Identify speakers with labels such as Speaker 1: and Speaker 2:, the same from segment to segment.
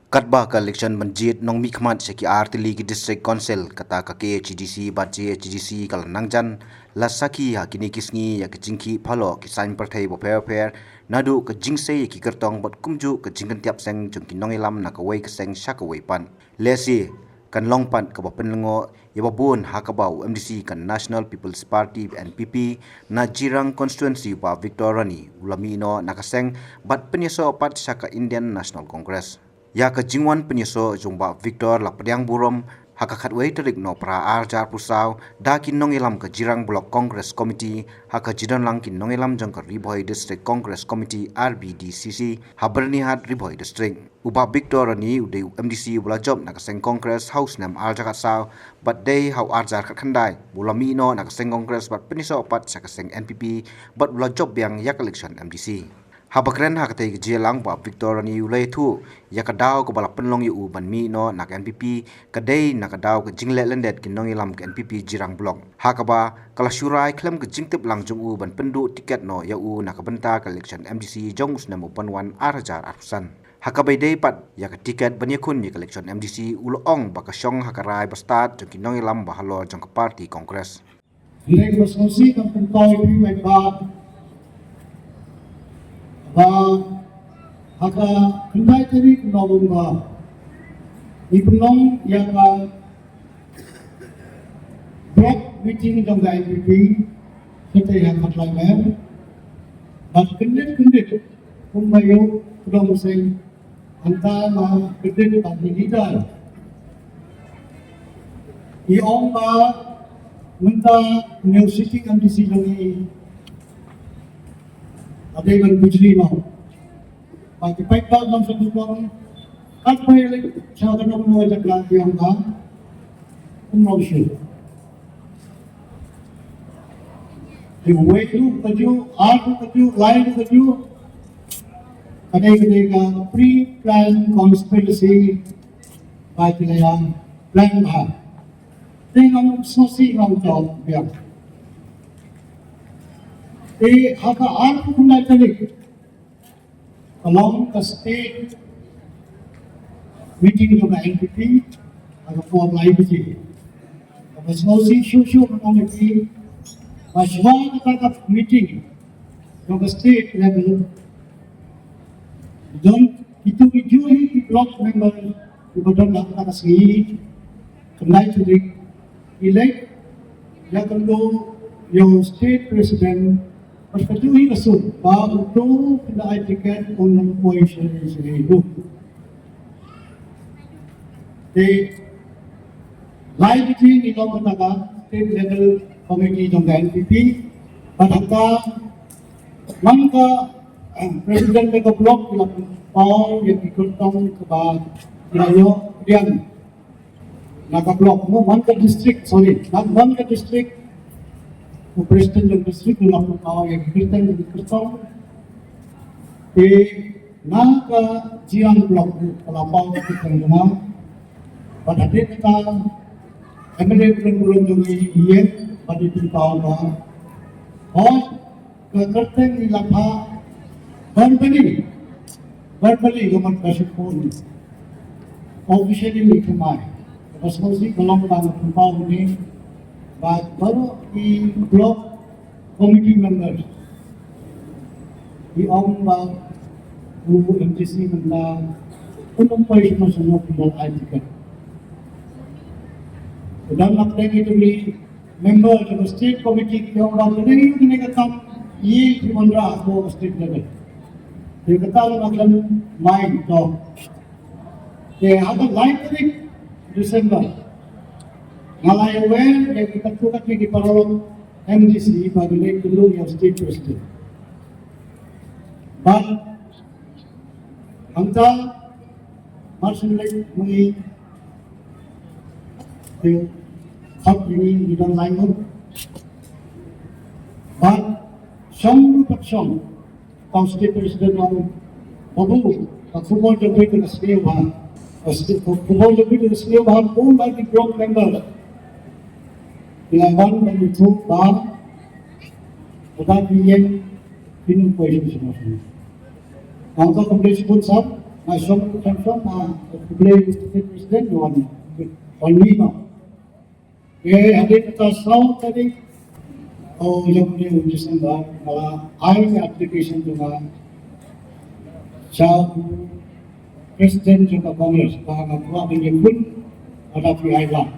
Speaker 1: Katba ka election banjit nong mikmat seki artili ki district council kata ka KHDC ba JHDC kal nangjan lasaki ha kini kisngi ya kejingki phalo ki sign parthai bo fair nadu ka jingsei ki kertong bot kumju ka jingkan tiap seng jong ki nongilam na ka wei ka seng sha ka wei pan lesi kan longpan ka ba penlengo ya ba bun ha ka ba MDC kan National People's Party NPP na Jirang constituency ba Victor Rani ulamino na ka seng bat penyeso pat sha ka Indian National Congress ya ka jingwan penyeso jongba Victor lapdiang burom haka khatwei terik no pra arjar pusau da kin nongilam ka Jirang Block Congress Committee haka jidan lang kin nongilam jong ka Ribhoi District Congress Committee RBDCC haberni hat Ribhoi District uba Victor ni udai MDC bula job nak seng Congress House nam arjar kasau but day how arjar kat khandai bulami no nak seng Congress but penyeso pat sa seng NPP but bula job yang yak election MDC Habakren hakatay Jirang ba Victor ni Leit thu yakadaw ko bala penlong yu ban mi no nak NPP kadai nakadaw ka jingle Lyndet kin Nongialam ka NPP Jirang block hakaba kala syurai klem ka jingtip lang jong u ban pendu tiket no ya u nakabenta ka election MDC jong usnam upan wan arjar arsan hakabai dei pat ya ka tiket ban yakun ni ka election MDC ulong ba ka syong hakarai ba start jong kin Nongialam ba halor jong ka party congress
Speaker 2: Leit was conceived and employed by haka kendai tadi kenalung ibnong yang block meeting trong cái NPP kita yang Shillong Mail dan kendit pembayu kedong sing antara kendit dan leader iong minta new city MDC lagi ada yang bijli mau, bagi pihak dalam satu orang, apa yang saya akan mengucap lagi yang dah, promotion. The way to kerja, art to kerja, line to kerja, ada pre-plan conspiracy, bagi yang plan dah. Dengan sosial yang jauh biar. Haka arku kundai tadi along the state meeting of the NPP ada for liability ada solusi susu mengenai masyarakat kita meeting of the state level dan itu di block member di badan kita sendiri kundai tadi elect yang kedua yang state president Persetujuan rasul bahawa itu kena tiket untuk puisi seribu. The liability di dalam kata state level committee trong NPP pada mangka presiden mereka blok dalam power yang dikutong kepada Kyrwoh Jirang. Naka blok mo mangka district Presiden dan district dalam kau yang Kristen dan Kristen di naga Jirang blok kelapau kita dengar pada kita MDC belum jadi ien pada tahun oh ke Kristen di lapar berbeli gamat kasih pun officially kemai pasal si kalau kita tahu ini baru di block committee members di orang MDC menang penumpang semua tidak ada. Dan apa itu di member of the state committee yang orang ini kita kata ini di mana aku state level. Dia kata orang main tu. Dia ada lain tadi Desember. Meghalaya yang kita tukar di paralel MDC bagi Leit dulu yang state president. But angka masih Leit mengi hak ini di dalam lain. But some kau state president orang babu tak semua jadi kena sendiri bahan. Football jadi kena sendiri bahan pun bagi block member. Dilawan dan itu bahan tetapi yang minum poin semua. Angka kompleks pun sab Some president on me now. Yeah, I did the south, I think. Oh, yung December, ay application to na sa president ng Congress para magawa ng yung at api island.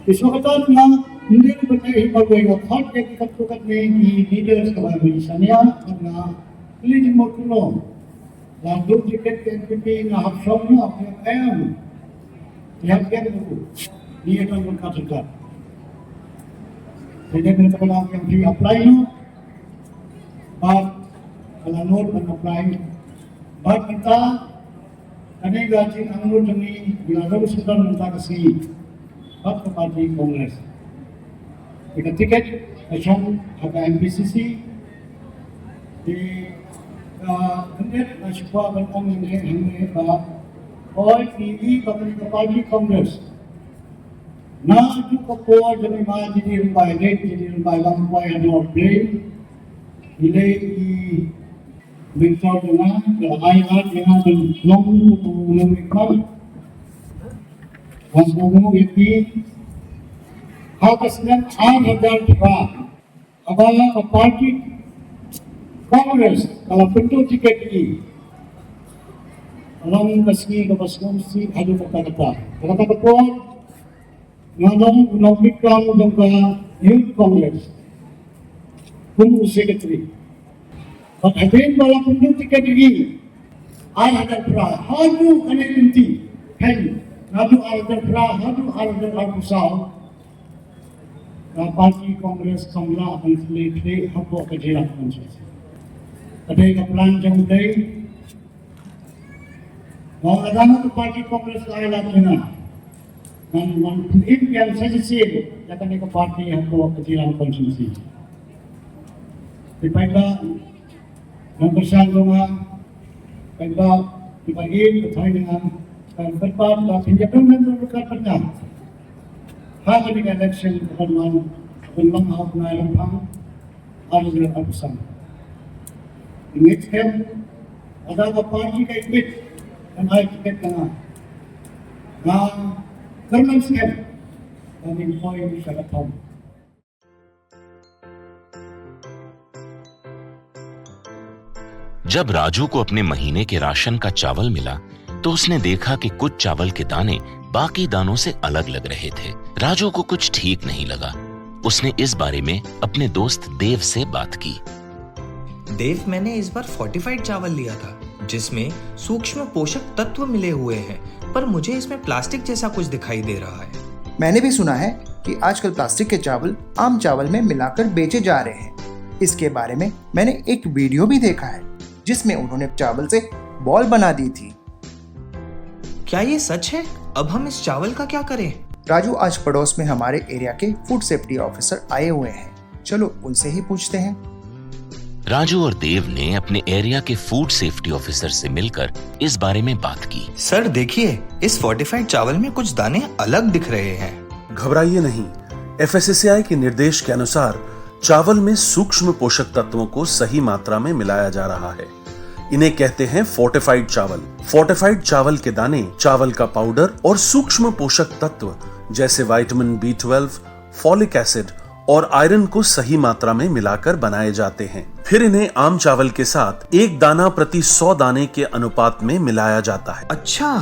Speaker 2: Isukatan na hindi ko ba tayo ipagawin at hard kaya ikatukat na yung leaders na mabilisan niya at na hindi mo tulong. Na duplicate ka NPP na hapsaw niya, kaya ihagyan mo. Hindi ito ang magkatukat. Jadi kita kalau yang di apply no, but kalau not men apply, but kita kami gaji anggur demi bila ada sudah minta kasih, but ke parti Kongres. Jika tiket macam ada MPCC di Lyndet nasibah bertanggung jawab bah, all ini bagi parti Kongres. Now to support the imaginary by Leit, by one by another plane, delay Victor Dana, the island, the long was no EP. How does that have that about a party Congress, a pinto ticket along the ski of a school seat, I don't know. Nonong Nongialam ng Youth Congress, kung secretary. But again, wala kong ticket lagi. Ay ada pra, hadu kanenti, hen, nadu ada pra, hadu ada alpusaw. Parti Congress kamla ang sili hapo ka Jirang Congress. Kadai ka plan jang day. Mga adama ko Parti Congress ay lahat na. Dan yang saya sih, kata mereka parti yang kecilan konsumsi. Dipaiba, mempersan rumah, paiba dibagi bertanya dengan berpat dan penjagaan dan berkat pernah. Hal ini election kemudian memang awak naik pang harus dilakukan. Ini kan ada parti kayak dan ada tiket tengah. Nah. Government scam and employee shut up home.
Speaker 3: जब राजू को अपने महीने के राशन का चावल मिला तो उसने देखा कि कुछ चावल के दाने बाकी दानों से अलग लग रहे थे। राजू को कुछ ठीक नहीं लगा। उसने इस बारे में अपने दोस्त देव से बात की।
Speaker 4: देव, मैंने इस बार फोर्टिफाइड चावल लिया था जिसमें सूक्ष्म पोषक तत्व मिले हुए हैं, पर मुझे इसमें प्लास्टिक जैसा कुछ दिखाई दे रहा है।
Speaker 5: मैंने भी सुना है कि आजकल प्लास्टिक के चावल आम चावल में मिलाकर बेचे जा रहे हैं। इसके बारे में मैंने एक वीडियो भी देखा है जिसमें उन्होंने चावल से बॉल बना दी थी।
Speaker 4: क्या ये सच है? अब हम इस चावल का क्या करें?
Speaker 5: राजू, आज पड़ोस में हमारे एरिया के फूड सेफ्टी ऑफिसर आए हुए हैं, चलो उनसे ही पूछते हैं।
Speaker 3: राजू और देव ने अपने एरिया के फूड सेफ्टी ऑफिसर से मिलकर इस बारे में बात की।
Speaker 4: सर देखिए, इस फोर्टिफाइड चावल में कुछ दाने अलग दिख रहे हैं।
Speaker 6: घबराइए नहीं, FSSAI के निर्देश के अनुसार चावल में सूक्ष्म पोषक तत्वों को सही मात्रा में मिलाया जा रहा है। इन्हें कहते हैं फोर्टिफाइड चावल। फोर्टिफाइड चावल के दाने चावल का पाउडर और सूक्ष्म पोषक तत्व जैसे विटामिन B12, फॉलिक एसिड और आयरन को सही मात्रा में मिलाकर बनाए जाते हैं। फिर इन्हें आम चावल के साथ 1 दाना प्रति 100 दाने के अनुपात में मिलाया जाता है।
Speaker 4: अच्छा,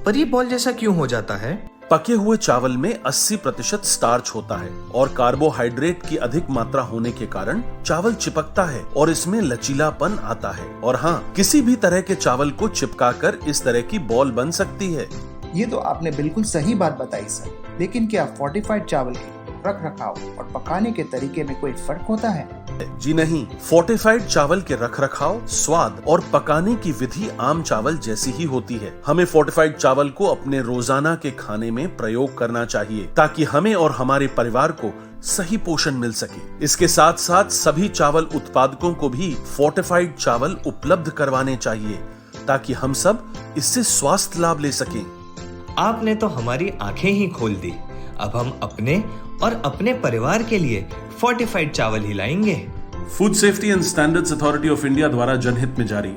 Speaker 4: पर ये बॉल जैसा क्यों हो जाता है?
Speaker 6: पके हुए चावल में 80% स्टार्च होता है और कार्बोहाइड्रेट की अधिक मात्रा होने के कारण चावल चिपकता है और इसमें लचीलापन आता है। और हाँ, किसी भी तरह के चावल को चिपकाकर इस तरह की बॉल बन सकती है।
Speaker 5: ये तो आपने बिल्कुल सही बात बताई सर, लेकिन क्या फोर्टिफाइड चावल के रख रखाव और पकाने के तरीके में कोई फर्क होता है?
Speaker 6: जी नहीं, फोर्टिफाइड चावल के रख रखाव, स्वाद और पकाने की विधि आम चावल जैसी ही होती है। हमें फोर्टिफाइड चावल को अपने रोजाना के खाने में प्रयोग करना चाहिए ताकि हमें और हमारे परिवार को सही पोषण मिल सके। इसके साथ साथ सभी चावल उत्पादकों को भी फोर्टिफाइड चावल उपलब्ध करवाने चाहिए ताकि हम सब इससे स्वास्थ्य लाभ ले सकें।
Speaker 4: आपने तो हमारी आंखें ही खोल दी। अब हम अपने और अपने परिवार के लिए फोर्टिफाइड चावल ही लाएंगे।
Speaker 6: Food safety and standards authority of India द्वारा जनहित में जारी।